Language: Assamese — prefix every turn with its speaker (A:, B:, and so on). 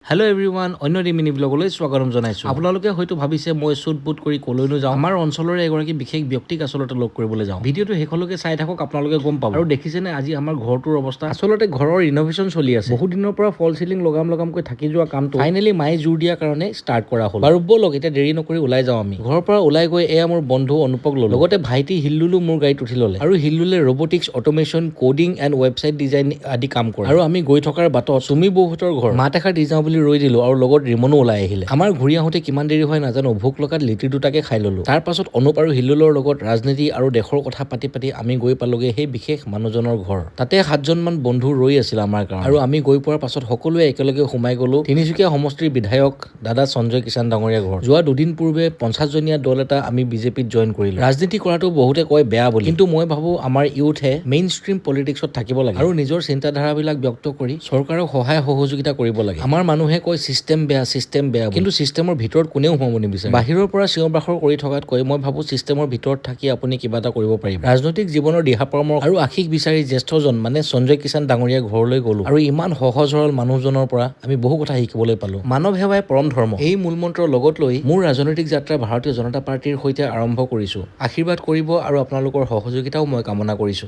A: হেল্ল' এভৰিৱান, অন্য মিনি ব্লগলৈ স্বাগতম জনাইছোঁ। আপোনালোকে হয়তো ভাবিছে মই চুট বুট কৰি কলৈনো যাওঁ। আমাৰ অঞ্চলৰে এগৰাকী বিশেষ ব্যক্তিক আচলতে লগ কৰিবলৈ যাওঁ। ভিডিঅ'টো শেষলৈকে চাই থাকক, আপোনালোকে গম পাব। আৰু দেখিছেনে আজি আমাৰ ঘৰটোৰ অৱস্থা? আচলতে ঘৰৰ ৰিন'ভেশ্যন চলি আছে। বহুত দিনৰ পৰা ফল চিলিং লগামকৈ থাকি যোৱা কামটো ফাইনেলি মায়ে জোৰ দিয়াৰ কাৰণে ষ্টাৰ্ট কৰা হ'ল। বাৰু ব'লক এতিয়া দেৰি নকৰি ওলাই যাওঁ আমি। ঘৰৰ পৰা ওলাই গৈ এয়া মোৰ বন্ধু অনুপক ল'লো। লগতে ভাইটি হিল্লুলো মোৰ গাড়ীত উঠি ল'লে। আৰু হিল্লুলে robotics, automation, coding and website design আদি কাম কৰে। আৰু আমি গৈ থকাৰ বাটত চুমি বৌহঁতৰ ঘৰ মাত এষাৰ দি যাওঁ বুলি ৰৈ দিলো আৰু লগত ৰিমনো ওলাই আহিলে। আমাৰ ঘূৰি আহোঁতে কিমান দেৰি হয় নাজানো, ভোক লগাত লিটি দুটাকে খাই ললো। তাৰ পাছত অনুপ আৰু হিল্লুলৰ লগত ৰাজনীতি আৰু দেশৰ কথা পাতি আমি গৈ পালোগে সেই বিশেষ মানুহজনৰ ঘৰ। তাতে 7জন মান বন্ধু ৰৈ আছিল আমাৰ কাৰণে। আৰু আমি গৈ পোৱাৰ পাছত সকলোৱে একেলগে সোমাই গলো তিনিচুকীয়া সমষ্টিৰ বিধায়ক দাদা সঞ্জয় কিষাণ ডাঙৰীয়া ঘৰ। যোৱা দুদিন পূৰ্বে 50জনীয়া দল এটা আমি বিজেপিত জইন কৰিলো। ৰাজনীতি কৰাটো বহুতে কয় বেয়া বুলি, কিন্তু মই ভাবো আমাৰ ইউথে মেইন ষ্ট্ৰীম পলিটিক্সত থাকিব লাগে আৰু নিজৰ চিন্তাধাৰাবিলাক ব্যক্ত কৰি চৰকাৰক সহায় সহযোগিতা কৰিব লাগে। আমাৰ মানুহে কয় চিষ্টেম বেয়া, কিন্তু চিষ্টেমৰ ভিতৰত কোনেও সোমাব নিবিচাৰে। বাহিৰৰ পৰা চিঞৰ বাখৰ কৰি থকাতকৈ মই ভাবো চিষ্টেমৰ ভিতৰত থাকি আপুনি কিবা এটা কৰিব পাৰিব। ৰাজনৈতিক জীৱনৰ দিহা পৰামৰ্শ আৰু আশীষ বিচাৰি জ্যেষ্ঠজন মানে সঞ্জয় কিষাণ ডাঙৰীয়া ঘৰলৈ গলো। আৰু ইমান সহজ সৰল মানুহজনৰ পৰা আমি বহু কথা শিকিবলৈ পালো। মানৱ সেৱাই পৰম ধৰ্ম, এই মূলমন্ত্ৰ লগত লৈ মোৰ ৰাজনৈতিক যাত্ৰা ভাৰতীয় জনতা পাৰ্টিৰ সৈতে আৰম্ভ কৰিছো। আশীৰ্বাদ কৰিব আৰু আপোনালোকৰ সহযোগিতাও মই কামনা কৰিছো।